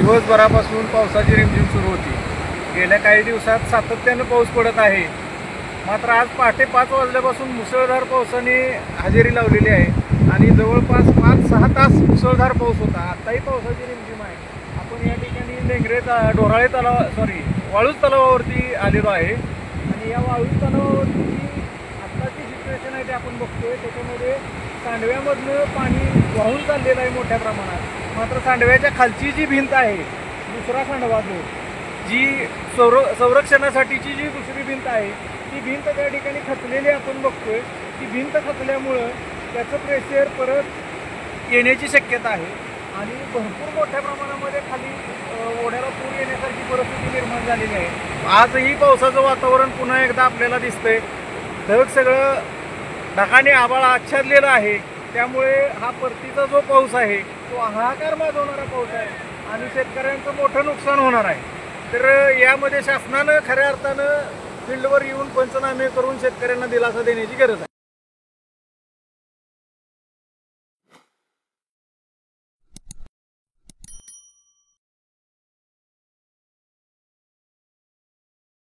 दिवसभरापासून पावसाची रिमझिम सुरू होती. गेल्या काही दिवसात सातत्यानं पाऊस पडत आहे. मात्र आज पहाटे 5 वाजल्यापासून मुसळधार पावसाने हजेरी लावलेली आहे आणि जवळपास 5-6 तास मुसळधार पाऊस होता. आत्ताही पावसाची रिमझिम आहे. आपण या ठिकाणी लेंगरे डोराळे वाळूज तलावावरती आलेलो आहे आणि या वाळूज तलावावरती आत्ताची सिच्युएशन आहे ते आपण बघतोय. त्याच्यामध्ये सांडव्यामधनं पाणी वाहून चाललेलं आहे मोठ्या प्रमाणात. मात्र सांडव्याच्या खालची जी भिंत आहे, दुसरा सांडवा जो, जी संरक्षणासाठीची जी दुसरी भिंत आहे, ती भिंत त्या ठिकाणी खचलेली आपण बघतोय. ती भिंत खचल्यामुळं त्याचं प्रेशर परत येण्याची शक्यता आहे आणि भरपूर मोठ्या प्रमाणामध्ये खाली ओढ्याला पूर येण्यासारखी परिस्थिती निर्माण झालेली आहे. आजही पावसाचं वातावरण पुन्हा एकदा आपल्याला दिसतंय. ढग सगळं ढगाने आभाळ आच्छादलेलं आहे. त्यामुळे हा परतीचा जो पाऊस आहे तो हाहाकार माजवणारा पाऊस आहे आणि शेतकऱ्यांचं मोठं नुकसान होणार आहे. तर यामध्ये शासनानं खऱ्या अर्थानं फील्डवर येऊन पंचनामे करून शेतकऱ्यांना दिलासा देण्याची गरज आहे.